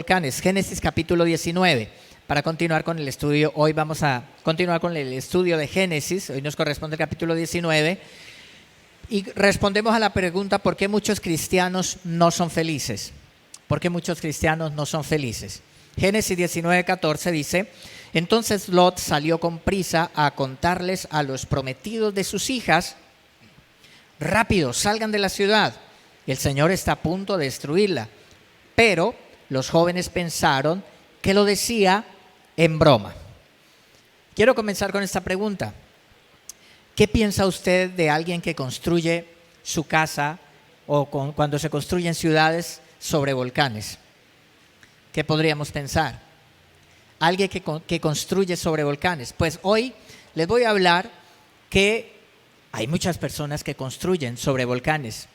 Volcanes, Génesis capítulo 19. Para continuar con el estudio, hoy vamos a continuar con el estudio de Génesis. Hoy nos corresponde el capítulo 19 y respondemos a la pregunta: ¿por qué muchos cristianos no son felices? ¿Por qué muchos cristianos no son felices? Génesis 19:14 dice: entonces Lot salió con prisa a contarles a los prometidos de sus hijas: rápido, salgan de la ciudad, el Señor está a punto de destruirla. Pero los jóvenes pensaron que lo decía en broma. Quiero comenzar con esta pregunta: ¿qué piensa usted de alguien que construye su casa o cuando se construyen ciudades sobre volcanes? ¿Qué podríamos pensar? Alguien que construye sobre volcanes. Pues hoy les voy a hablar que hay muchas personas que construyen sobre volcanes,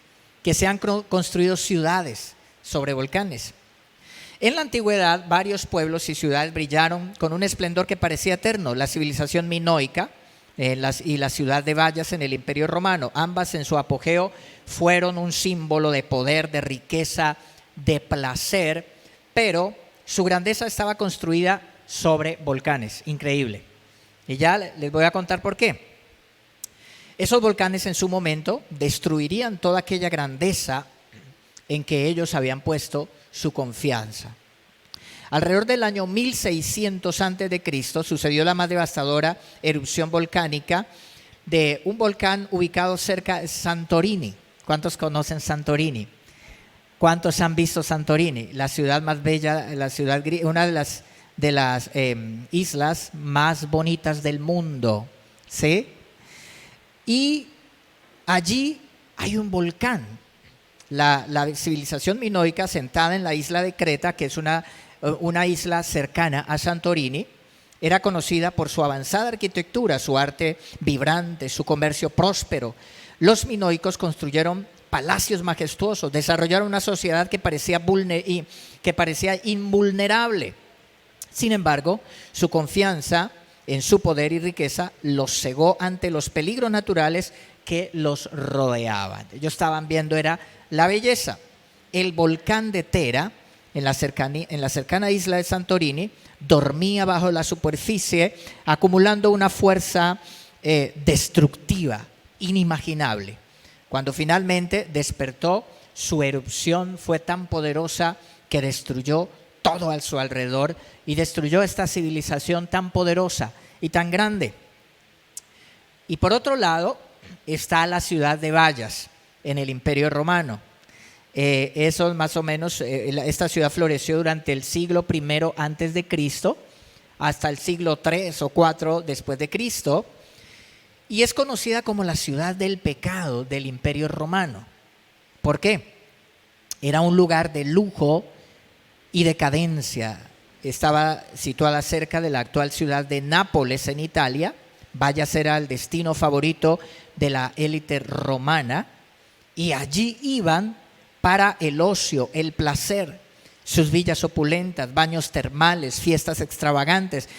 que se han construido ciudades sobre volcanes. En la antigüedad, varios pueblos y ciudades brillaron con un esplendor que parecía eterno. La civilización minoica y la ciudad de Bayas en el Imperio Romano, ambas en su apogeo fueron un símbolo de poder, de riqueza, de placer, pero su grandeza estaba construida sobre volcanes. Increíble. Y ya les voy a contar por qué. Esos volcanes en su momento destruirían toda aquella grandeza en que ellos habían puesto su confianza. Alrededor del año 1600 a.C. sucedió la más devastadora erupción volcánica de un volcán ubicado cerca de Santorini. ¿Cuántos conocen Santorini? ¿Cuántos han visto Santorini? La ciudad más bella, una de las islas más bonitas del mundo, ¿sí? Y allí hay un volcán. La civilización minoica, sentada en la isla de Creta, que es una isla cercana a Santorini, era conocida por su avanzada arquitectura, su arte vibrante, su comercio próspero. Los minoicos construyeron palacios majestuosos, desarrollaron una sociedad que parecía invulnerable. Sin embargo, su confianza en su poder y riqueza los cegó ante los peligros naturales que los rodeaban. Ellos estaban viendo era la belleza. El volcán de Tera, en la cercana isla de Santorini, dormía bajo la superficie, acumulando una fuerza destructiva, inimaginable. Cuando finalmente despertó, su erupción fue tan poderosa que destruyó todo a su alrededor y destruyó esta civilización tan poderosa y tan grande. Y por otro lado está la ciudad de Bayas en el Imperio Romano. Eso más o menos, esta ciudad floreció durante el siglo I antes de Cristo hasta el siglo III o IV después de Cristo, y es conocida como la ciudad del pecado del Imperio Romano. ¿Por qué? Era un lugar de lujo y decadencia. Estaba situada cerca de la actual ciudad de Nápoles en Italia. Bayas era el destino favorito de la élite romana y allí iban para el ocio, el placer, sus villas opulentas, baños termales, fiestas extravagantes.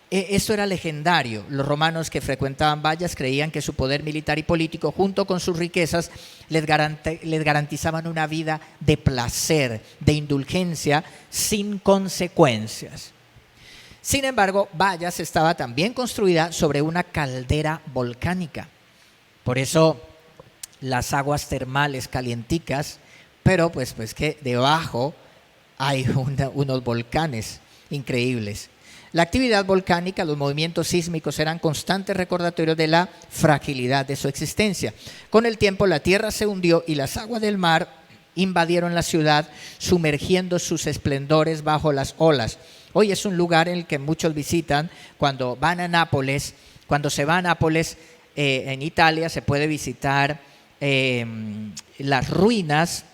Esto era legendario. Los romanos que frecuentaban Bayas creían que su poder militar y político, junto con sus riquezas, les garantizaban una vida de placer, de indulgencia, sin consecuencias. Sin embargo, Bayas estaba también construida sobre una caldera volcánica. Por eso las aguas termales calienticas, pero pues que debajo hay unos volcanes increíbles. La actividad volcánica, los movimientos sísmicos eran constantes recordatorios de la fragilidad de su existencia. Con el tiempo la tierra se hundió y las aguas del mar invadieron la ciudad, sumergiendo sus esplendores bajo las olas. Hoy es un lugar en el que muchos visitan cuando van a Nápoles. Cuando se va a Nápoles, en Italia, se puede visitar las ruinas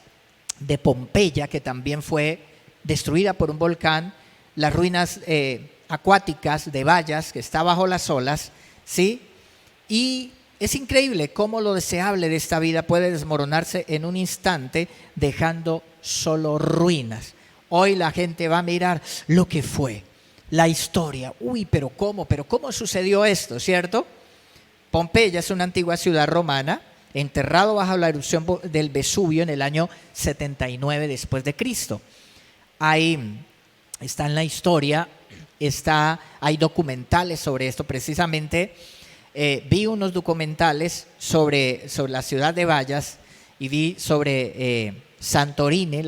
de Pompeya, que también fue destruida por un volcán, las ruinas acuáticas de Bayas, que está bajo las olas, ¿sí? Y es increíble cómo lo deseable de esta vida puede desmoronarse en un instante, dejando solo ruinas. Hoy la gente va a mirar lo que fue, la historia. Uy, pero ¿cómo sucedió esto, cierto? Pompeya es una antigua ciudad romana, enterrado bajo la erupción del Vesubio en el año 79 después de Cristo. está en la historia, hay documentales sobre esto. Precisamente vi unos documentales sobre la ciudad de Vallas y vi sobre Santorini,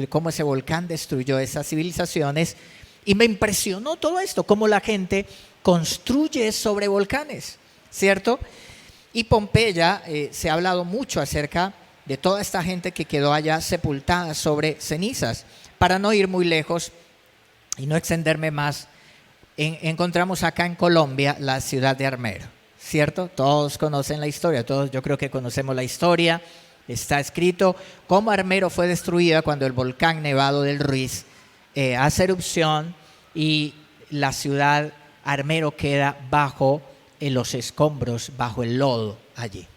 cómo ese volcán destruyó esas civilizaciones, y me impresionó todo esto, cómo la gente construye sobre volcanes, ¿cierto? Y Pompeya, se ha hablado mucho acerca de toda esta gente que quedó allá sepultada sobre cenizas. Para no ir muy lejos y no extenderme más, encontramos acá en Colombia la ciudad de Armero, ¿cierto? Todos conocen la historia, todos yo creo que conocemos la historia. Está escrito cómo Armero fue destruida cuando el volcán Nevado del Ruiz hace erupción y la ciudad Armero queda bajo los escombros, bajo el lodo allí.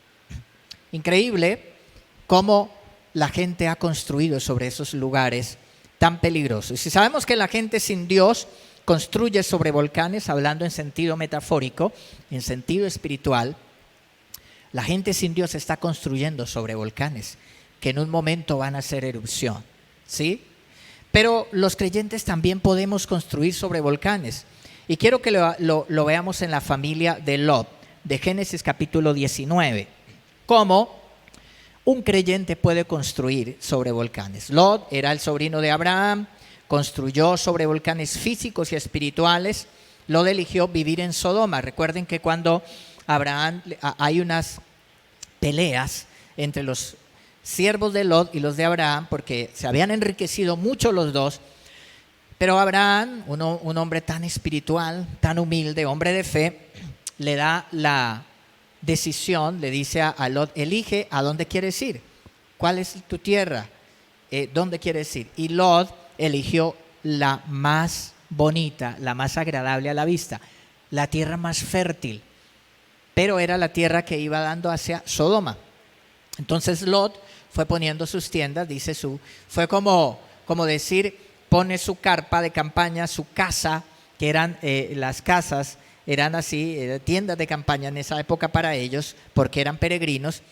Increíble cómo la gente ha construido sobre esos lugares tan peligrosos. Y si sabemos que la gente sin Dios construye sobre volcanes, hablando en sentido metafórico, en sentido espiritual, la gente sin Dios está construyendo sobre volcanes que en un momento van a hacer erupción, ¿sí? Pero los creyentes también podemos construir sobre volcanes. Y quiero que lo veamos en la familia de Lot, de Génesis capítulo 19. Cómo un creyente puede construir sobre volcanes. Lot era el sobrino de Abraham, construyó sobre volcanes físicos y espirituales. Lot eligió vivir en Sodoma. Recuerden que cuando Abraham, hay unas peleas entre los siervos de Lot y los de Abraham, porque se habían enriquecido mucho los dos, pero Abraham, un hombre tan espiritual, tan humilde, hombre de fe, le da la decisión, le dice a Lot: elige a dónde quieres ir, cuál es tu tierra, dónde quieres ir. Y Lot eligió la más bonita, la más agradable a la vista, la tierra más fértil, pero era la tierra que iba dando hacia Sodoma. Entonces Lot fue poniendo sus tiendas, fue como decir, pone su carpa de campaña, su casa, que eran las casas, eran así, tiendas de campaña en esa época para ellos, porque eran peregrinos,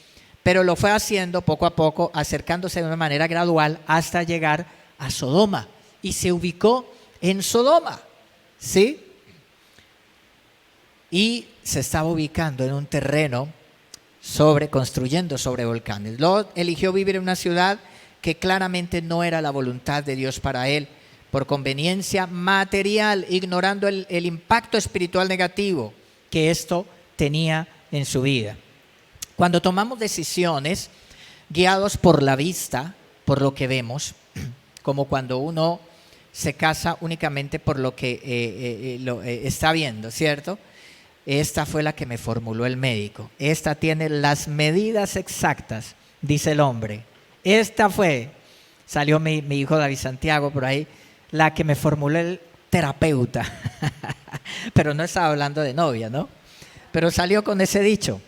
pero lo fue haciendo poco a poco, acercándose de una manera gradual hasta llegar a Sodoma, y se ubicó en Sodoma, ¿sí? Y se estaba ubicando en un terreno construyendo sobre volcanes. Lot eligió vivir en una ciudad que claramente no era la voluntad de Dios para él, por conveniencia material, ignorando el impacto espiritual negativo que esto tenía en su vida. Cuando tomamos decisiones guiados por la vista, por lo que vemos, como cuando uno se casa únicamente por lo que está viendo, ¿cierto? Esta fue la que me formuló el médico. Esta tiene las medidas exactas, dice el hombre. Esta salió mi hijo David Santiago por ahí, la que me formuló el terapeuta. Pero no estaba hablando de novia, ¿no? Pero salió con ese dicho.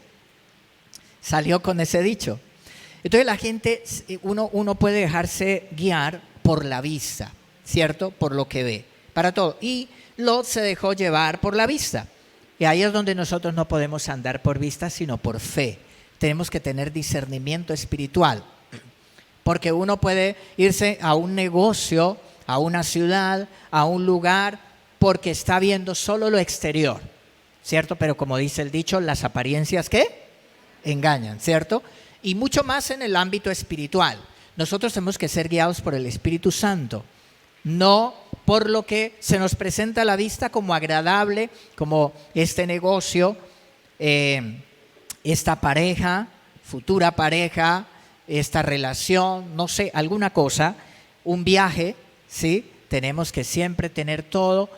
Entonces la gente, uno puede dejarse guiar por la vista, ¿cierto? Por lo que ve, para todo. Y Lot se dejó llevar por la vista. Y ahí es donde nosotros no podemos andar por vista, sino por fe. Tenemos que tener discernimiento espiritual. Porque uno puede irse a un negocio, a una ciudad, a un lugar, porque está viendo solo lo exterior, ¿cierto? Pero como dice el dicho, las apariencias, ¿qué? Engañan, ¿cierto? Y mucho más en el ámbito espiritual. Nosotros tenemos que ser guiados por el Espíritu Santo, no por lo que se nos presenta a la vista como agradable, como este negocio, esta pareja, futura pareja, esta relación, no sé, alguna cosa, un viaje, ¿sí? Tenemos que siempre tener todo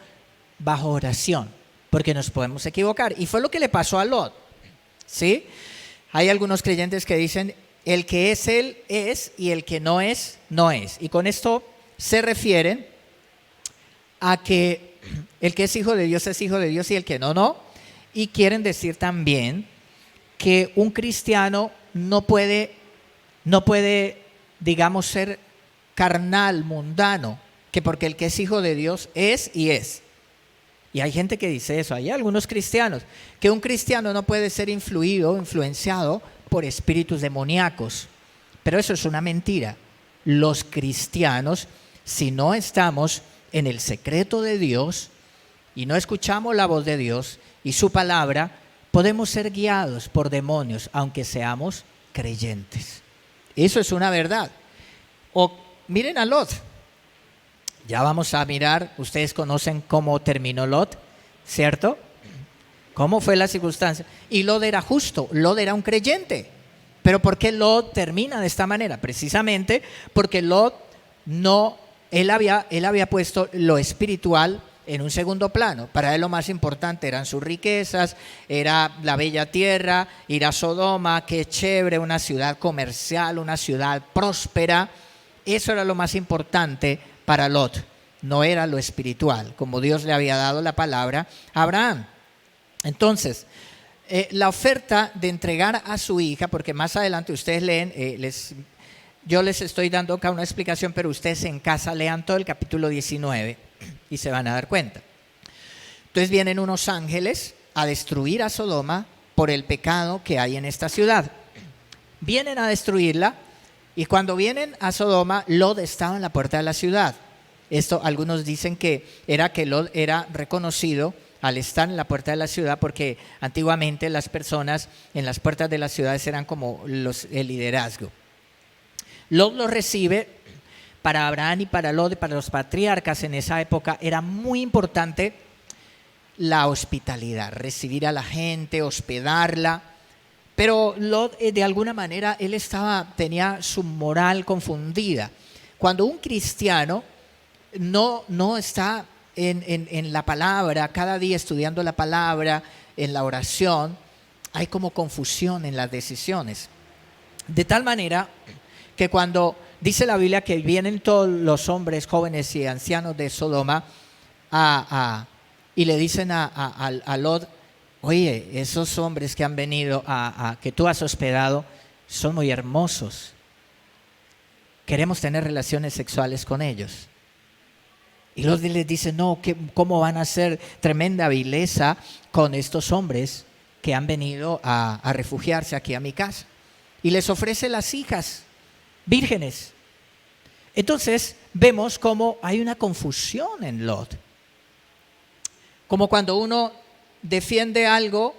bajo oración, porque nos podemos equivocar. Y fue lo que le pasó a Lot, ¿sí? Hay algunos creyentes que dicen, el que es él es, y el que no es, no es. Y con esto se refieren a que el que es hijo de Dios y el que no, no. Y quieren decir también que un cristiano no puede, digamos, ser carnal, mundano, que porque el que es hijo de Dios es y es. Y hay gente que dice eso, hay algunos cristianos, que un cristiano no puede ser influenciado por espíritus demoníacos. Pero eso es una mentira. Los cristianos si no estamos en el secreto de Dios y no escuchamos la voz de Dios y su palabra, podemos ser guiados por demonios, aunque seamos creyentes. Eso es una verdad. O miren a Lot. Ya vamos a mirar, ustedes conocen cómo terminó Lot, ¿cierto? ¿Cómo fue la circunstancia? Y Lot era justo, Lot era un creyente. Pero ¿por qué Lot termina de esta manera? Precisamente porque Lot él había puesto lo espiritual en un segundo plano. Para él lo más importante eran sus riquezas, era la bella tierra, ir a Sodoma, qué chévere, una ciudad comercial, una ciudad próspera. Eso era lo más importante para Lot, no era lo espiritual, como Dios le había dado la palabra a Abraham. Entonces, la oferta de entregar a su hija, porque más adelante ustedes leen, yo les estoy dando acá una explicación, pero ustedes en casa lean todo el capítulo 19 y se van a dar cuenta. Entonces vienen unos ángeles a destruir a Sodoma por el pecado que hay en esta ciudad. Vienen a destruirla y cuando vienen a Sodoma, Lot estaba en la puerta de la ciudad. Esto algunos dicen que Lot era reconocido al estar en la puerta de la ciudad, porque antiguamente las personas en las puertas de las ciudades eran como el liderazgo. Lot lo recibe. Para Abraham y para Lot y para los patriarcas en esa época era muy importante la hospitalidad, recibir a la gente, hospedarla. Pero Lot, de alguna manera, tenía su moral confundida. Cuando un cristiano no está en la palabra, cada día estudiando la palabra, en la oración, hay como confusión en las decisiones. De tal manera que cuando dice la Biblia que vienen todos los hombres jóvenes y ancianos de Sodoma y le dicen a Lot, oye, esos hombres que han venido que tú has hospedado son muy hermosos. Queremos tener relaciones sexuales con ellos. Y Lot les dice, no, ¿cómo van a hacer tremenda vileza con estos hombres que han venido a refugiarse aquí a mi casa? Y les ofrece las hijas vírgenes. Entonces vemos cómo hay una confusión en Lot. Como cuando uno defiende algo,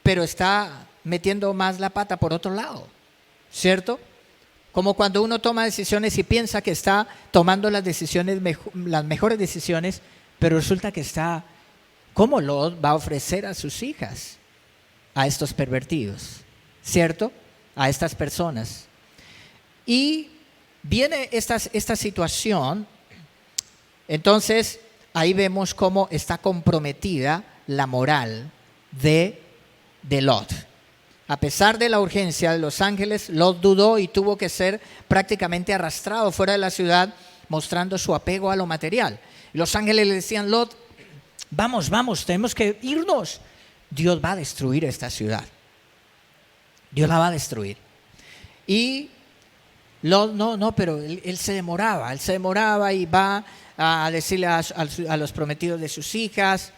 pero está metiendo más la pata por otro lado, ¿cierto? Como cuando uno toma decisiones y piensa que está tomando las mejores decisiones, pero resulta que ¿cómo Lot va a ofrecer a sus hijas a estos pervertidos? ¿Cierto? A estas personas. Y viene esta situación, entonces ahí vemos cómo está comprometida la moral de Lot. A pesar de la urgencia de los ángeles, Lot dudó y tuvo que ser prácticamente arrastrado fuera de la ciudad, mostrando su apego a lo material. Los ángeles le decían, Lot, vamos, tenemos que irnos. Dios va a destruir esta ciudad. Dios la va a destruir. Y Lot no, pero él se demoraba y va a decirle a los prometidos de sus hijas.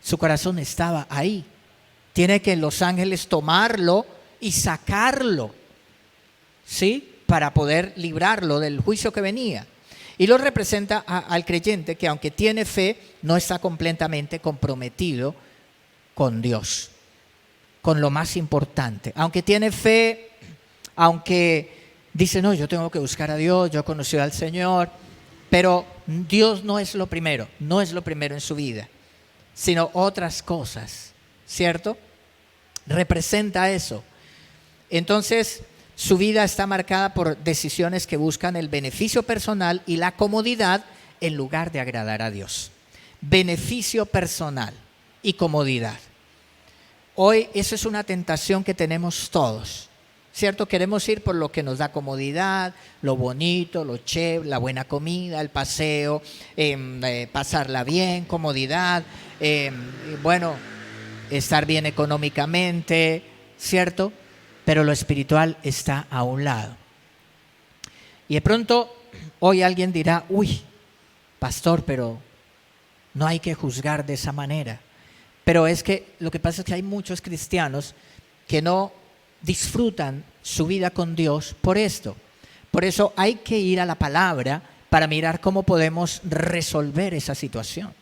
Su corazón estaba ahí. Tiene que los ángeles tomarlo y sacarlo, ¿sí? Para poder librarlo del juicio que venía. Y lo representa al creyente que aunque tiene fe, no está completamente comprometido con Dios, con lo más importante. Aunque tiene fe, aunque dice, no, yo tengo que buscar a Dios, yo he conocido al Señor, pero Dios no es lo primero en su vida, sino otras cosas, ¿cierto? Representa eso. Entonces, su vida está marcada por decisiones que buscan el beneficio personal y la comodidad en lugar de agradar a Dios. Beneficio personal y comodidad. Hoy eso es una tentación que tenemos todos, ¿cierto? Queremos ir por lo que nos da comodidad, lo bonito, lo chévere, la buena comida, el paseo, pasarla bien, comodidad, estar bien económicamente, ¿cierto? Pero lo espiritual está a un lado. Y de pronto hoy alguien dirá, uy, pastor, pero no hay que juzgar de esa manera. Pero es que lo que pasa es que hay muchos cristianos que no disfrutan su vida con Dios por esto. Por eso hay que ir a la palabra para mirar cómo podemos resolver esa situación.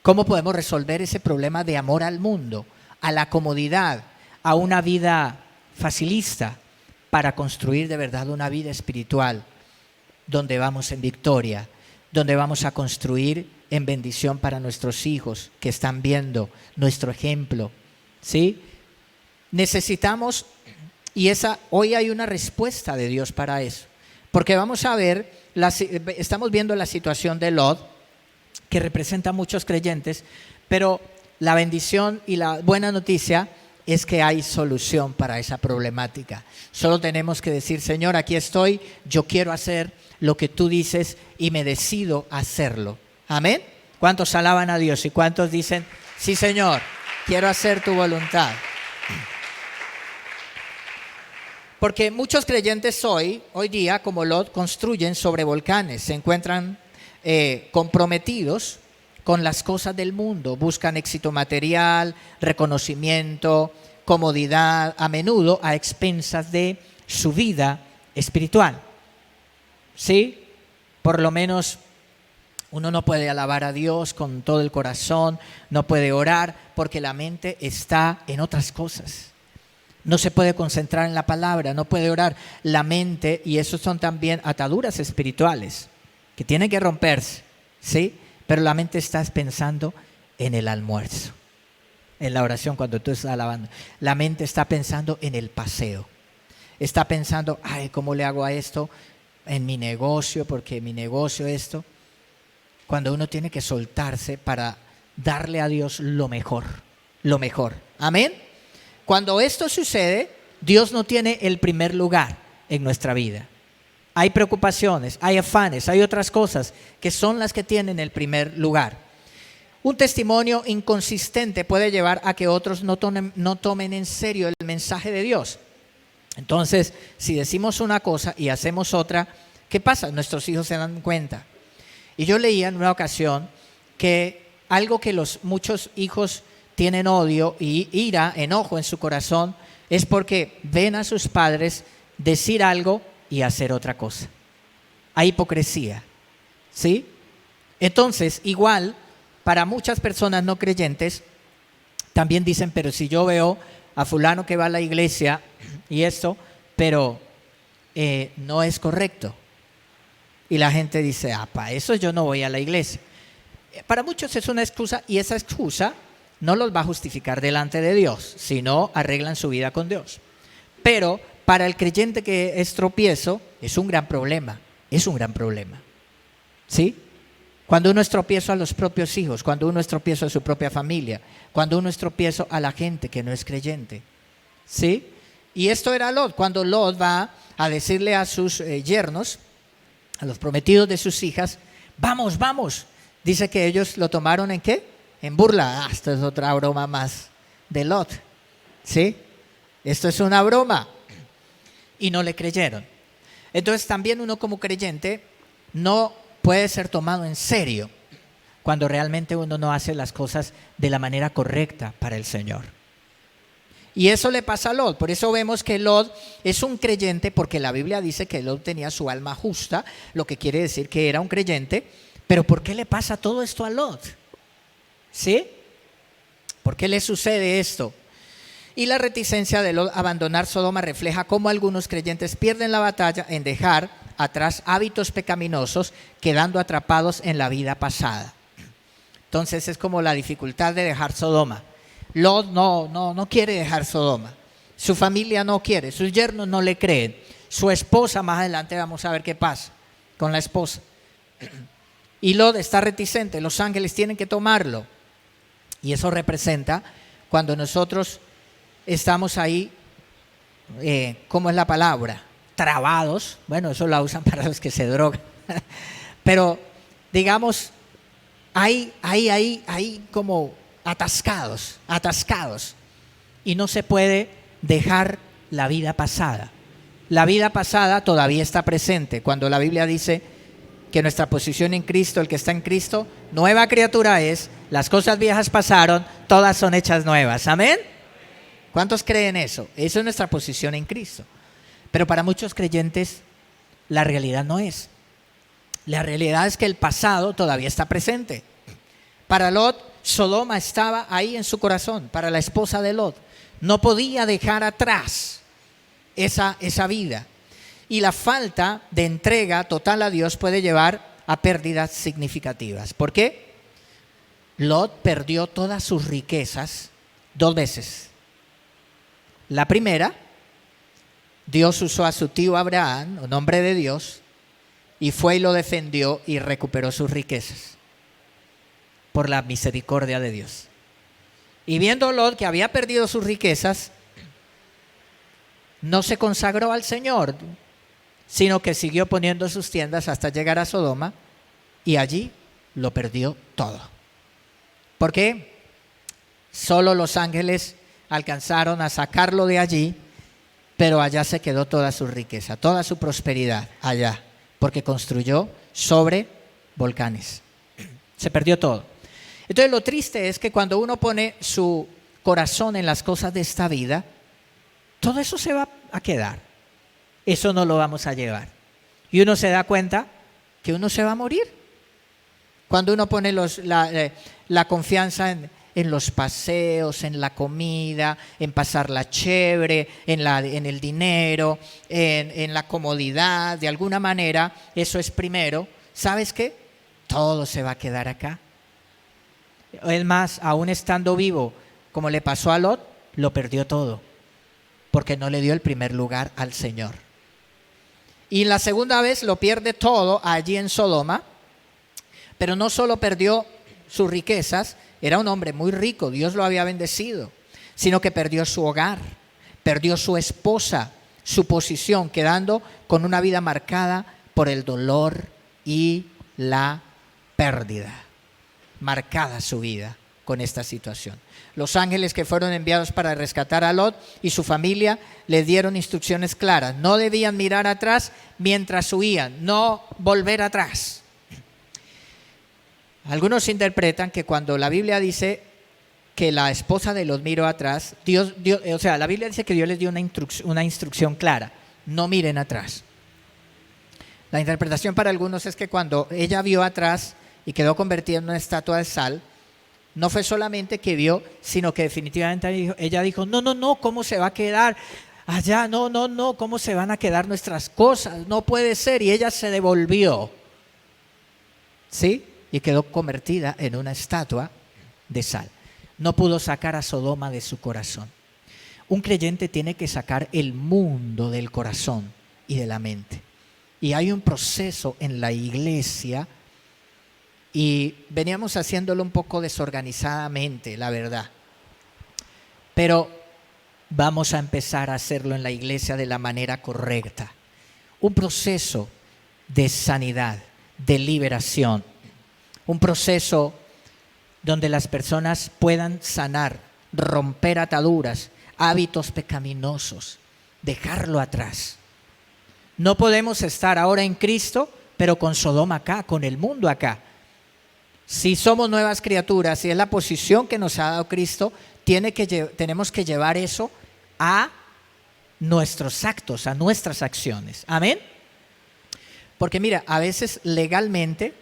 ¿Cómo podemos resolver ese problema de amor al mundo, a la comodidad, a una vida facilista, para construir de verdad una vida espiritual donde vamos en victoria, donde vamos a construir en bendición para nuestros hijos que están viendo nuestro ejemplo? ¿Sí? Necesitamos, y hoy hay una respuesta de Dios para eso, porque vamos a ver, estamos viendo la situación de Lot, que representa a muchos creyentes, pero la bendición y la buena noticia es que hay solución para esa problemática. Solo tenemos que decir: Señor, aquí estoy, yo quiero hacer lo que tú dices y me decido hacerlo. Amén. ¿Cuántos alaban a Dios y cuántos dicen: sí, Señor, quiero hacer tu voluntad? Porque muchos creyentes hoy día, como Lot, construyen sobre volcanes, se encuentran comprometidos con las cosas del mundo, buscan éxito material, reconocimiento, comodidad, a menudo a expensas de su vida espiritual. ¿Sí? Por lo menos uno no puede alabar a Dios con todo el corazón, no puede orar porque la mente está en otras cosas. No se puede concentrar en la palabra, no puede orar. La mente, y eso son también ataduras espirituales que tienen que romperse, ¿sí? Pero la mente está pensando en el almuerzo, en la oración cuando tú estás alabando. La mente está pensando en el paseo. Está pensando: ay, ¿cómo le hago a esto en mi negocio? Porque mi negocio esto. Cuando uno tiene que soltarse para darle a Dios lo mejor, lo mejor. Amén. Cuando esto sucede, Dios no tiene el primer lugar en nuestra vida. Hay preocupaciones, hay afanes, hay otras cosas que son las que tienen el primer lugar. Un testimonio inconsistente puede llevar a que otros no tomen en serio el mensaje de Dios. Entonces, si decimos una cosa y hacemos otra, ¿qué pasa? Nuestros hijos se dan cuenta. Y yo leía en una ocasión que algo que muchos hijos tienen odio y ira, enojo en su corazón, es porque ven a sus padres decir algo y hacer otra cosa. Hay hipocresía, ¿sí? Entonces, igual, para muchas personas no creyentes, también dicen: pero si yo veo a fulano que va a la iglesia y esto, pero no es correcto. Y la gente dice: para eso yo no voy a la iglesia. Para muchos es una excusa, y esa excusa no los va a justificar delante de Dios, sino arreglan su vida con Dios. Pero para el creyente que es tropiezo, es un gran problema, ¿sí? Cuando uno es tropiezo a los propios hijos, cuando uno es tropiezo a su propia familia, cuando uno es tropiezo a la gente que no es creyente, ¿sí? Y esto era Lot, cuando Lot va a decirle a sus yernos, a los prometidos de sus hijas: vamos, vamos. Dice que ellos lo tomaron ¿en qué? En burla. Esto es otra broma más de Lot, ¿sí? Esto es una broma. Y no le creyeron. Entonces también uno como creyente no puede ser tomado en serio cuando realmente uno no hace las cosas de la manera correcta para el Señor. Y eso le pasa a Lot. Por eso vemos que Lot es un creyente, porque la Biblia dice que Lot tenía su alma justa, lo que quiere decir que era un creyente. Pero ¿por qué le pasa todo esto a Lot? ¿Sí? ¿Por qué le sucede esto? Y la reticencia de Lot a abandonar Sodoma refleja cómo algunos creyentes pierden la batalla en dejar atrás hábitos pecaminosos, quedando atrapados en la vida pasada. Entonces es como la dificultad de dejar Sodoma. Lot no quiere dejar Sodoma. Su familia no quiere, sus yernos no le creen. Su esposa, más adelante vamos a ver qué pasa con la esposa. Y Lot está reticente, los ángeles tienen que tomarlo. Y eso representa cuando nosotros estamos ahí, ¿cómo es la palabra? Trabados. Bueno, eso la usan para los que se drogan. Pero, digamos, ahí como atascados. Y no se puede dejar la vida pasada. La vida pasada todavía está presente. Cuando la Biblia dice que nuestra posición en Cristo, el que está en Cristo, nueva criatura es, las cosas viejas pasaron, todas son hechas nuevas. ¿Amén? ¿Cuántos creen eso? Eso es nuestra posición en Cristo. Pero para muchos creyentes la realidad no es. La realidad es que el pasado todavía está presente. Para Lot, Sodoma estaba ahí en su corazón. Para la esposa de Lot, no podía dejar atrás esa vida. Y la falta de entrega total a Dios puede llevar a pérdidas significativas. ¿Por qué? Lot perdió todas sus riquezas 2 veces. La primera, Dios usó a su tío Abraham, un hombre de Dios, y fue y lo defendió y recuperó sus riquezas por la misericordia de Dios. Y viendo Lot que había perdido sus riquezas, no se consagró al Señor, sino que siguió poniendo sus tiendas hasta llegar a Sodoma, y allí lo perdió todo. ¿Por qué? Solo los ángeles alcanzaron a sacarlo de allí, pero allá se quedó toda su riqueza, toda su prosperidad allá, porque construyó sobre volcanes. Se perdió todo. Entonces lo triste es que cuando uno pone su corazón en las cosas de esta vida, todo eso se va a quedar. Eso no lo vamos a llevar. Y uno se da cuenta que uno se va a morir. Cuando uno pone la confianza en los paseos, en la comida, en pasarla chévere, en el dinero, en la comodidad, de alguna manera, eso es primero. ¿Sabes qué? Todo se va a quedar acá. Es más, aún estando vivo, como le pasó a Lot, lo perdió todo, porque no le dio el primer lugar al Señor. Y la segunda vez lo pierde todo allí en Sodoma, pero no solo perdió sus riquezas, era un hombre muy rico, Dios lo había bendecido, sino que perdió su hogar, perdió su esposa, su posición, quedando con una vida marcada por el dolor y la pérdida. Marcada su vida con esta situación. Los ángeles que fueron enviados para rescatar a Lot y su familia les dieron instrucciones claras. No debían mirar atrás mientras huían, no volver atrás. Algunos interpretan que cuando la Biblia dice que la esposa de Lot miró atrás, la Biblia dice que Dios les dio una instrucción clara: no miren atrás. La interpretación para algunos es que cuando ella vio atrás y quedó convertida en una estatua de sal, no fue solamente que vio, sino que definitivamente ella dijo: no, ¿cómo se va a quedar allá? No, ¿cómo se van a quedar nuestras cosas? No puede ser. Y ella se devolvió, ¿sí? Y quedó convertida en una estatua de sal. No pudo sacar a Sodoma de su corazón. Un creyente tiene que sacar el mundo del corazón y de la mente. Y hay un proceso en la iglesia, y veníamos haciéndolo un poco desorganizadamente, la verdad. Pero vamos a empezar a hacerlo en la iglesia de la manera correcta. Un proceso de sanidad, de liberación. Un proceso donde las personas puedan sanar, romper ataduras, hábitos pecaminosos, dejarlo atrás. No podemos estar ahora en Cristo, pero con Sodoma acá, con el mundo acá. Si somos nuevas criaturas, si es la posición que nos ha dado Cristo, tenemos que llevar eso a nuestros actos, a nuestras acciones. ¿Amén? Porque mira, a veces legalmente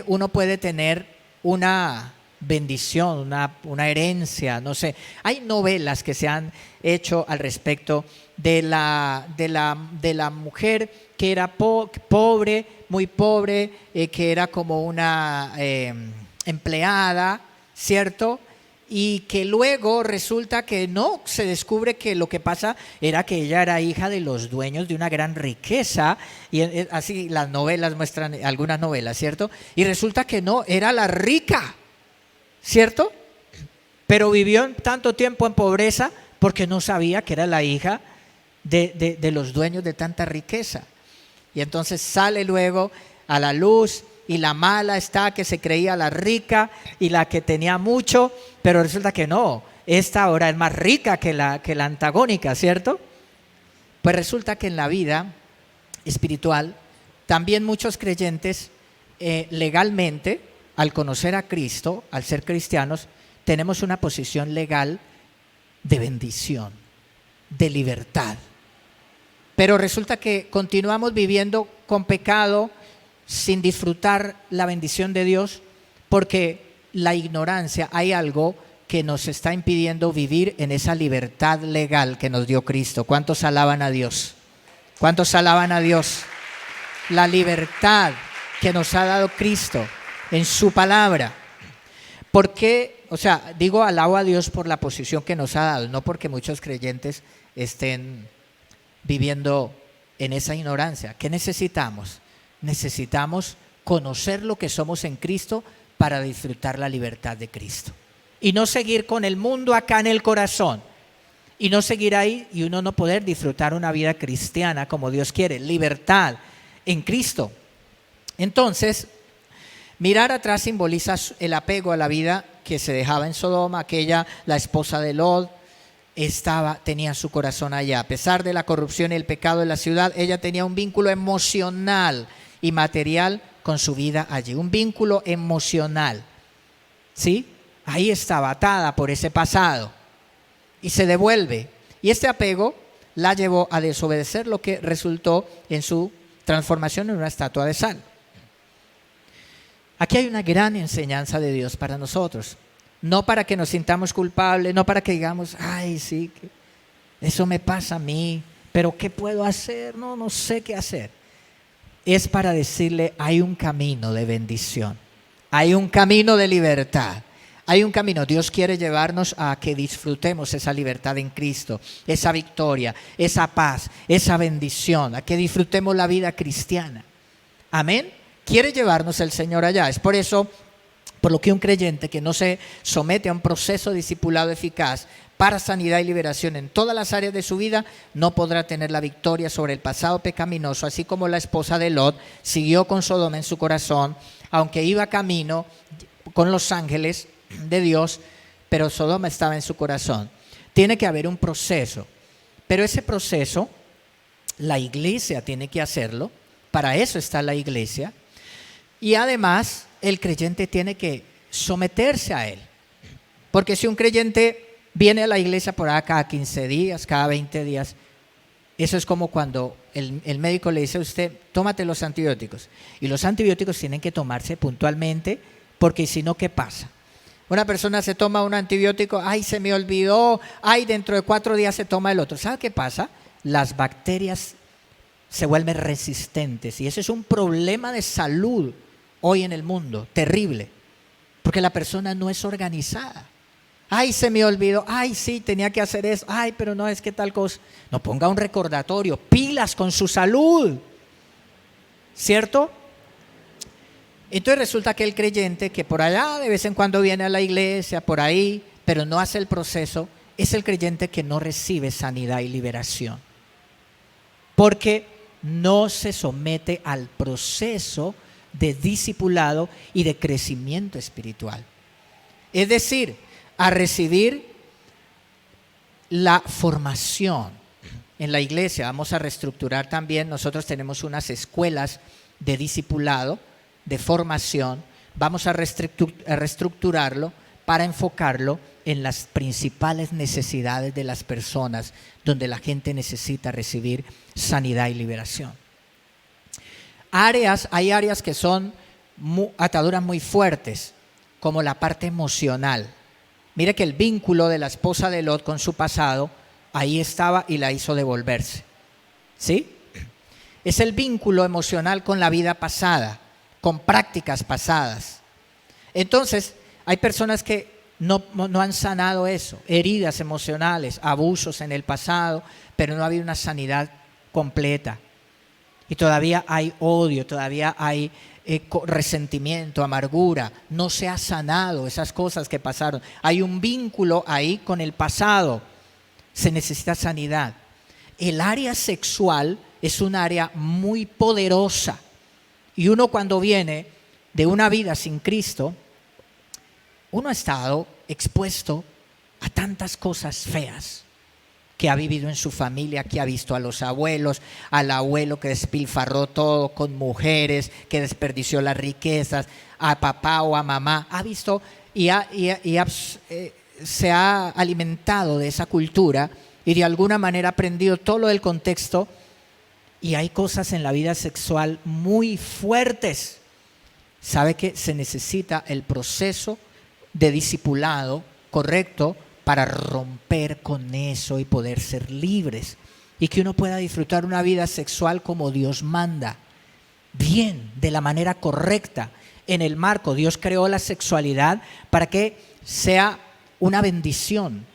uno puede tener una bendición, una herencia, no sé. Hay novelas que se han hecho al respecto de la mujer que era pobre, muy pobre, que era como una empleada, ¿cierto? Y que luego resulta que no, se descubre que lo que pasa era que ella era hija de los dueños de una gran riqueza, y así las novelas muestran, algunas novelas, ¿cierto? Y resulta que no, era la rica, ¿cierto? Pero vivió tanto tiempo en pobreza porque no sabía que era la hija de los dueños de tanta riqueza. Y entonces sale luego a la luz, y la mala está que se creía la rica y la que tenía mucho, pero resulta que no, esta ahora es más rica que la antagónica, ¿cierto? Pues resulta que en la vida espiritual también muchos creyentes legalmente, al conocer a Cristo, al ser cristianos, tenemos una posición legal de bendición, de libertad. Pero resulta que continuamos viviendo con pecado sin disfrutar la bendición de Dios porque la ignorancia, hay algo que nos está impidiendo vivir en esa libertad legal que nos dio Cristo. ¿Cuántos alaban a Dios? ¿Cuántos alaban a Dios? La libertad que nos ha dado Cristo en su palabra. ¿Por qué? O sea, digo alabo a Dios por la posición que nos ha dado, no porque muchos creyentes estén viviendo en esa ignorancia. ¿Qué necesitamos? Necesitamos conocer lo que somos en Cristo para disfrutar la libertad de Cristo. Y no seguir con el mundo acá en el corazón. Y no seguir ahí y uno no poder disfrutar una vida cristiana como Dios quiere. Libertad en Cristo. Entonces, mirar atrás simboliza el apego a la vida que se dejaba en Sodoma. La esposa de Lot, tenía su corazón allá. A pesar de la corrupción y el pecado de la ciudad, ella tenía un vínculo emocional y material con su vida allí. Un vínculo emocional. ¿Sí? Ahí estaba atada por ese pasado. Y se devuelve. Y este apego la llevó a desobedecer, lo que resultó en su transformación en una estatua de sal. Aquí hay una gran enseñanza de Dios para nosotros. No para que nos sintamos culpables, no para que digamos, ay, sí, eso me pasa a mí, pero ¿qué puedo hacer? No sé qué hacer. Es para decirle, hay un camino de bendición, hay un camino de libertad, hay un camino. Dios quiere llevarnos a que disfrutemos esa libertad en Cristo, esa victoria, esa paz, esa bendición, a que disfrutemos la vida cristiana. Amén. Quiere llevarnos el Señor allá. Es por eso, por lo que un creyente que no se somete a un proceso discipulado eficaz para sanidad y liberación en todas las áreas de su vida, no podrá tener la victoria sobre el pasado pecaminoso, así como la esposa de Lot siguió con Sodoma en su corazón, aunque iba camino con los ángeles de Dios, pero Sodoma estaba en su corazón. Tiene que haber un proceso, pero ese proceso la iglesia tiene que hacerlo. Para eso está la iglesia. Y además el creyente tiene que someterse a él. Porque si un creyente viene a la iglesia por acá cada 15 días, cada 20 días, eso es como cuando el médico le dice a usted, tómate los antibióticos. Y los antibióticos tienen que tomarse puntualmente, porque si no, ¿qué pasa? Una persona se toma un antibiótico, ay, se me olvidó, ay, dentro de 4 días se toma el otro. ¿Sabe qué pasa? Las bacterias se vuelven resistentes y ese es un problema de salud hoy en el mundo, terrible, porque la persona no es organizada. Ay, se me olvidó, ay, sí, tenía que hacer eso, ay, pero no es que tal cosa. No, ponga un recordatorio, pilas con su salud, ¿cierto? Entonces resulta que el creyente que por allá de vez en cuando viene a la iglesia, por ahí, pero no hace el proceso, es el creyente que no recibe sanidad y liberación, porque no se somete al proceso de discipulado y de crecimiento espiritual. Es decir, a recibir la formación en la iglesia. Vamos a reestructurar también, nosotros tenemos unas escuelas de discipulado, de formación. Vamos a reestructurarlo para enfocarlo en las principales necesidades de las personas, donde la gente necesita recibir sanidad y liberación. Hay áreas que son ataduras muy fuertes, como la parte emocional. Mire que el vínculo de la esposa de Lot con su pasado, ahí estaba y la hizo devolverse. ¿Sí? Es el vínculo emocional con la vida pasada, con prácticas pasadas. Entonces, hay personas que no han sanado eso, heridas emocionales, abusos en el pasado, pero no ha habido una sanidad completa. Y todavía hay odio, todavía hay resentimiento, amargura. No se ha sanado esas cosas que pasaron. Hay un vínculo ahí con el pasado. Se necesita sanidad. El área sexual es un área muy poderosa. Y uno cuando viene de una vida sin Cristo, uno ha estado expuesto a tantas cosas feas que ha vivido en su familia, que ha visto a los abuelos, al abuelo que despilfarró todo con mujeres, que desperdició las riquezas, a papá o a mamá, ha visto se ha alimentado de esa cultura y de alguna manera ha aprendido todo lo del contexto y hay cosas en la vida sexual muy fuertes, sabe que se necesita el proceso de discipulado correcto para romper con eso y poder ser libres, y que uno pueda disfrutar una vida sexual como Dios manda, bien, de la manera correcta, en el marco. Dios creó la sexualidad para que sea una bendición,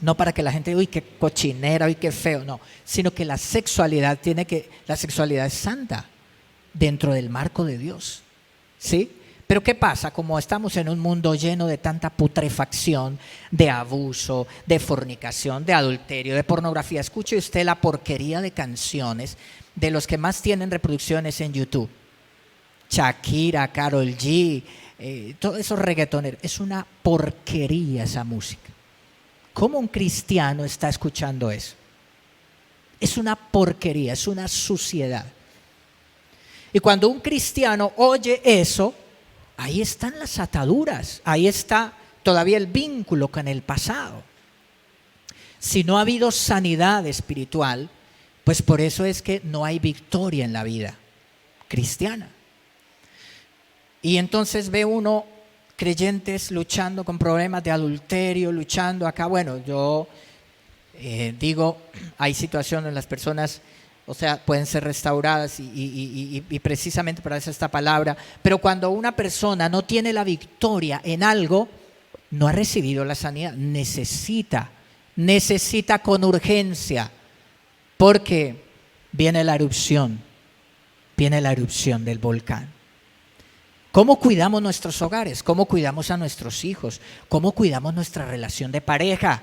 no para que la gente diga, uy, qué cochinera, uy, qué feo, no, sino que la sexualidad es santa dentro del marco de Dios, ¿sí? Pero ¿qué pasa? Como estamos en un mundo lleno de tanta putrefacción, de abuso, de fornicación, de adulterio, de pornografía, escuche usted la porquería de canciones de los que más tienen reproducciones en YouTube. Shakira, Karol G, todos esos reggaetoneros. Es una porquería esa música. ¿Cómo un cristiano está escuchando eso? Es una porquería, es una suciedad. Y cuando un cristiano oye eso, ahí están las ataduras, ahí está todavía el vínculo con el pasado. Si no ha habido sanidad espiritual, pues por eso es que no hay victoria en la vida cristiana. Y entonces ve uno creyentes luchando con problemas de adulterio, luchando acá. Bueno, yo digo, hay situaciones en las personas, o sea, pueden ser restauradas y precisamente para eso esta palabra. Pero cuando una persona no tiene la victoria en algo, no ha recibido la sanidad. Necesita con urgencia, porque viene la erupción del volcán. ¿Cómo cuidamos nuestros hogares? ¿Cómo cuidamos a nuestros hijos? ¿Cómo cuidamos nuestra relación de pareja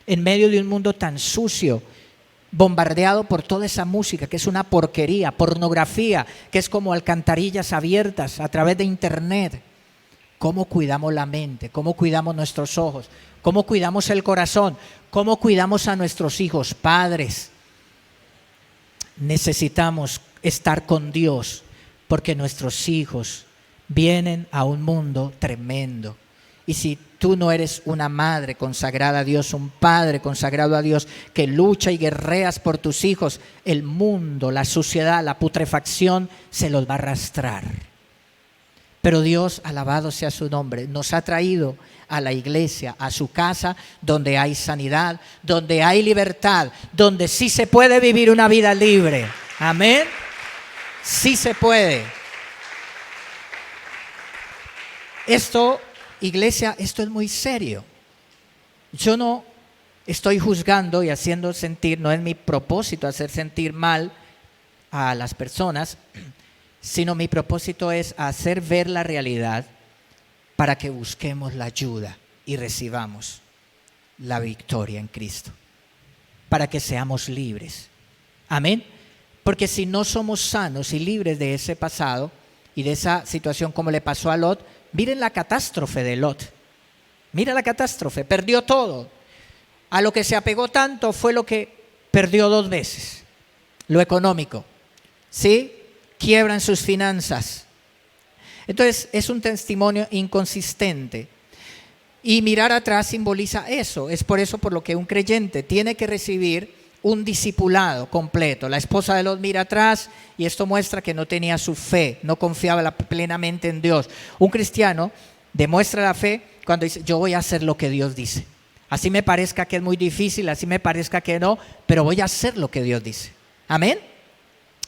en medio de un mundo tan sucio, bombardeado por toda esa música que es una porquería, pornografía, que es como alcantarillas abiertas a través de internet? ¿Cómo cuidamos la mente? ¿Cómo cuidamos nuestros ojos? ¿Cómo cuidamos el corazón? ¿Cómo cuidamos a nuestros hijos? Padres, necesitamos estar con Dios, porque nuestros hijos vienen a un mundo tremendo. Y si tú no eres una madre consagrada a Dios, un padre consagrado a Dios, que lucha y guerreas por tus hijos, el mundo, la suciedad, la putrefacción se los va a arrastrar. Pero Dios, alabado sea su nombre, nos ha traído a la iglesia, a su casa, donde hay sanidad, donde hay libertad, donde sí se puede vivir una vida libre. Amén. Sí se puede. Esto, iglesia, esto es muy serio. Yo no estoy juzgando y haciendo sentir, no es mi propósito hacer sentir mal a las personas, sino mi propósito es hacer ver la realidad para que busquemos la ayuda y recibamos la victoria en Cristo, para que seamos libres. Amén. Porque si no somos sanos y libres de ese pasado y de esa situación como le pasó a Lot, miren la catástrofe de Lot. Mira la catástrofe, perdió todo. A lo que se apegó tanto fue lo que perdió 2 veces. Lo económico, ¿sí? Quiebra en sus finanzas. Entonces es un testimonio inconsistente. Y mirar atrás simboliza eso. Es por eso por lo que un creyente tiene que recibir un discipulado completo. La esposa de Lot mira atrás y esto muestra que no tenía su fe, no confiaba plenamente en Dios. Un cristiano demuestra la fe cuando dice, yo voy a hacer lo que Dios dice. Así me parezca que es muy difícil, así me parezca que no, pero voy a hacer lo que Dios dice. Amén.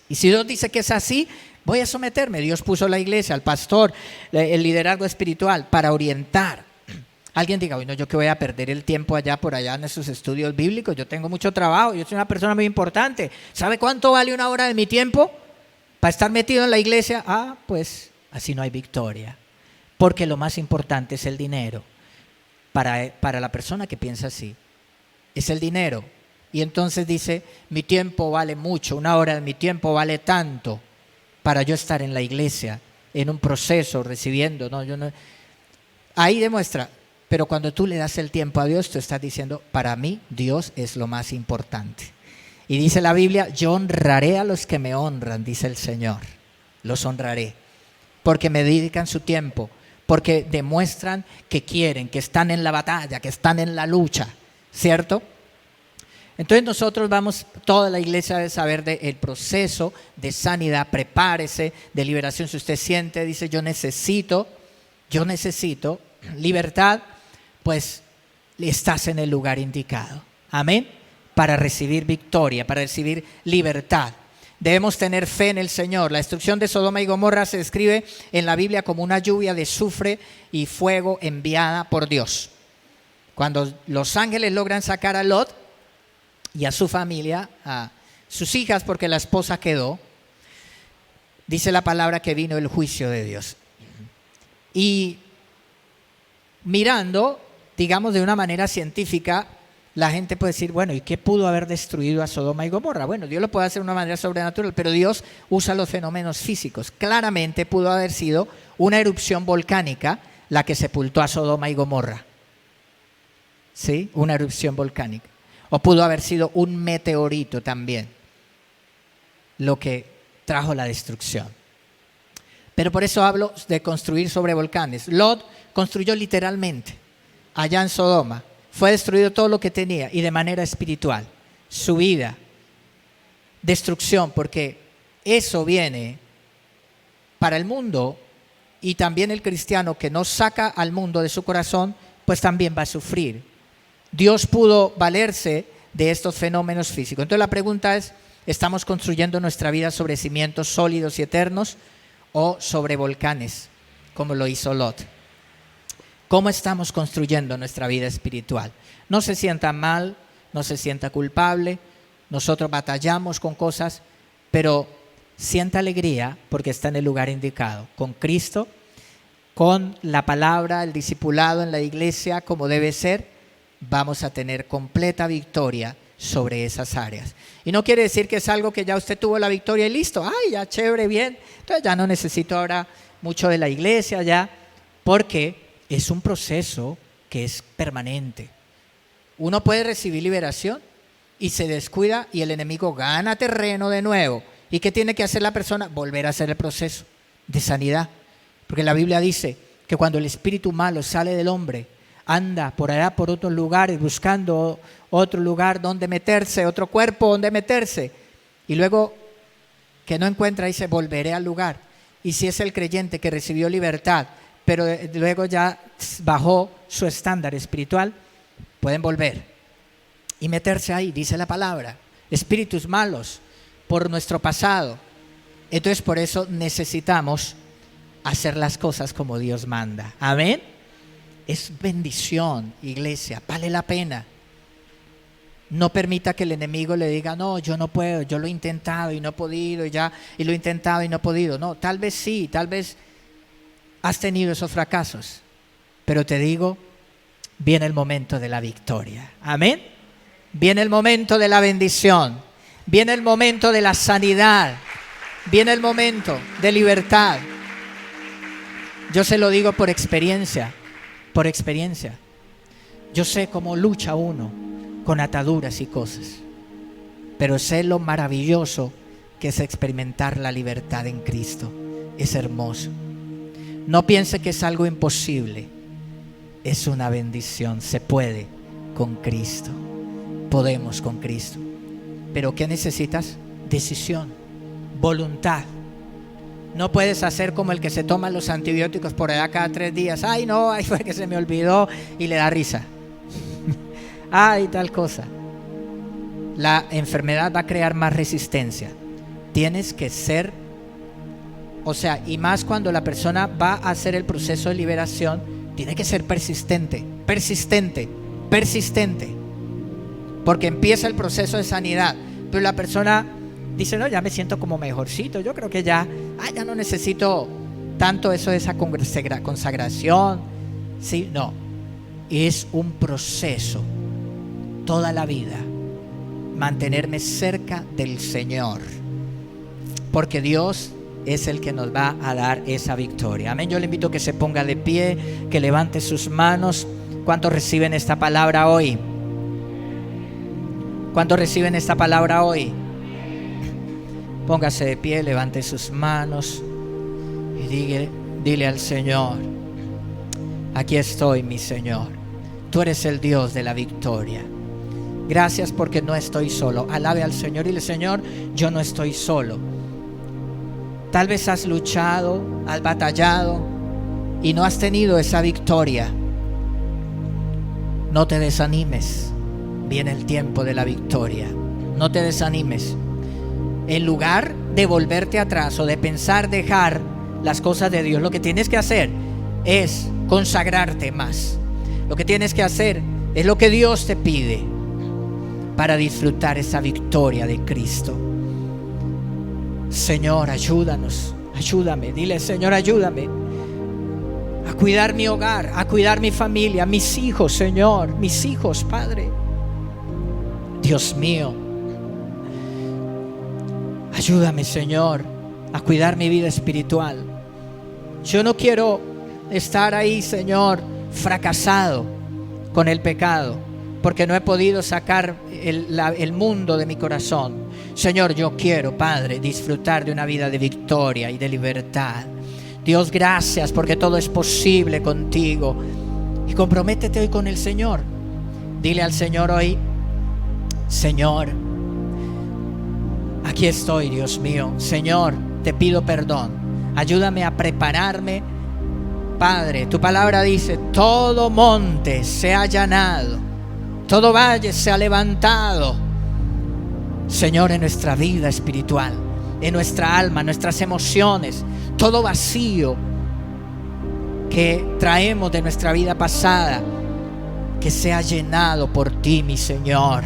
Y si Dios dice que es así, voy a someterme. Dios puso la iglesia, al pastor, el liderazgo espiritual para orientar. Alguien diga, bueno, yo que voy a perder el tiempo por allá en esos estudios bíblicos, yo tengo mucho trabajo, yo soy una persona muy importante. ¿Sabe cuánto vale una hora de mi tiempo para estar metido en la iglesia? Pues así no hay victoria, porque lo más importante es el dinero. Para la persona que piensa así, es el dinero. Y entonces dice, mi tiempo vale mucho, una hora de mi tiempo vale tanto para yo estar en la iglesia, en un proceso, recibiendo. Ahí demuestra. Pero cuando tú le das el tiempo a Dios, tú estás diciendo, para mí Dios es lo más importante. Y dice la Biblia, yo honraré a los que me honran, dice el Señor. Los honraré, porque me dedican su tiempo, porque demuestran que quieren, que están en la batalla, que están en la lucha, ¿cierto? Entonces nosotros vamos, toda la iglesia debe saber del proceso de sanidad. Prepárese, de liberación. Si usted siente, dice yo necesito libertad, pues estás en el lugar indicado. Amén. Para recibir victoria, para recibir libertad. Debemos tener fe en el Señor. La destrucción de Sodoma y Gomorra se describe en la Biblia como una lluvia de azufre y fuego enviada por Dios. Cuando los ángeles logran sacar a Lot y a su familia, a sus hijas, porque la esposa quedó, dice la palabra que vino el juicio de Dios. Y mirando, digamos de una manera científica, la gente puede decir, bueno, ¿y qué pudo haber destruido a Sodoma y Gomorra? Bueno, Dios lo puede hacer de una manera sobrenatural, pero Dios usa los fenómenos físicos. Claramente pudo haber sido una erupción volcánica la que sepultó a Sodoma y Gomorra. ¿Sí? Una erupción volcánica. O pudo haber sido un meteorito también, lo que trajo la destrucción. Pero por eso hablo de construir sobre volcanes. Lot construyó literalmente allá en Sodoma. Fue destruido todo lo que tenía y de manera espiritual. Su vida, destrucción, porque eso viene para el mundo, y también el cristiano que no saca al mundo de su corazón, pues también va a sufrir. Dios pudo valerse de estos fenómenos físicos. Entonces la pregunta es, ¿estamos construyendo nuestra vida sobre cimientos sólidos y eternos o sobre volcanes, como lo hizo Lot? ¿Cómo estamos construyendo nuestra vida espiritual? No se sienta mal, no se sienta culpable. Nosotros batallamos con cosas, pero sienta alegría porque está en el lugar indicado, con Cristo, con la palabra, el discipulado en la iglesia como debe ser. Vamos a tener completa victoria sobre esas áreas. Y no quiere decir que es algo que ya usted tuvo la victoria y listo, ay, ya chévere, bien, entonces ya no necesito ahora mucho de la iglesia, ya, porque es un proceso que es permanente. Uno puede recibir liberación y se descuida y el enemigo gana terreno de nuevo. ¿Y qué tiene que hacer la persona? Volver a hacer el proceso de sanidad. Porque la Biblia dice que cuando el espíritu malo sale del hombre, anda por allá, por otros lugares, buscando otro lugar donde meterse, otro cuerpo donde meterse. Y luego que no encuentra, dice, volveré al lugar. Y si es el creyente que recibió libertad, pero luego ya bajó su estándar espiritual, pueden volver y meterse ahí, dice la palabra. Espíritus malos por nuestro pasado. Entonces por eso necesitamos hacer las cosas como Dios manda. Amén. Es bendición, iglesia, vale la pena. No permita que el enemigo le diga, no, yo no puedo, yo lo he intentado y no he podido, y lo he intentado y no he podido. No, tal vez sí, tal vez has tenido esos fracasos, pero te digo, viene el momento de la victoria. Amén. Viene el momento de la bendición, viene el momento de la sanidad, viene el momento de libertad. Yo se lo digo por experiencia. Por experiencia, yo sé cómo lucha uno con ataduras y cosas, pero sé lo maravilloso que es experimentar la libertad en Cristo. Es hermoso. No piense que es algo imposible, es una bendición. Se puede con Cristo, podemos con Cristo. Pero ¿qué necesitas? Decisión, voluntad. No puedes hacer como el que se toma los antibióticos por allá cada 3 días. Ay, no, ahí fue que se me olvidó, y le da risa. Ay, tal cosa. La enfermedad va a crear más resistencia. Tienes que ser, y más cuando la persona va a hacer el proceso de liberación, tiene que ser persistente, persistente, persistente. Porque empieza el proceso de sanidad, pero la persona dice, no, ya me siento como mejorcito, yo creo que ya no necesito tanto eso de esa consagración. Sí, no, es un proceso toda la vida, mantenerme cerca del Señor, porque Dios es el que nos va a dar esa victoria. Amén. Yo le invito a que se ponga de pie, que levante sus manos. ¿Cuántos reciben esta palabra hoy? ¿Cuántos reciben esta palabra hoy? Póngase de pie, levante sus manos y dile al Señor, aquí estoy, mi Señor. Tú eres el Dios de la victoria. Gracias porque no estoy solo. Alabe al Señor y dile: Señor, yo no estoy solo. Tal vez has luchado, has batallado y no has tenido esa victoria. No te desanimes. Viene el tiempo de la victoria. No te desanimes. En lugar de volverte atrás o de pensar dejar las cosas de Dios, lo que tienes que hacer es consagrarte más. Lo que tienes que hacer es lo que Dios te pide para disfrutar esa victoria de Cristo. Señor, ayúdanos, ayúdame. Dile: Señor, ayúdame a cuidar mi hogar, a cuidar mi familia, mis hijos, Señor, mis hijos, Padre. Dios mío, ayúdame, Señor, a cuidar mi vida espiritual. Yo no quiero estar ahí, Señor, fracasado con el pecado, porque no he podido sacar el mundo de mi corazón. Señor, yo quiero, Padre, disfrutar de una vida de victoria y de libertad. Dios, gracias porque todo es posible contigo. Y comprométete hoy con el Señor. Dile al Señor hoy: Señor, aquí estoy, Dios mío. Señor, te pido perdón. Ayúdame a prepararme. Padre, tu palabra dice: todo monte se ha allanado, todo valle se ha levantado. Señor, en nuestra vida espiritual, en nuestra alma, nuestras emociones, todo vacío que traemos de nuestra vida pasada, que sea llenado por ti, mi Señor.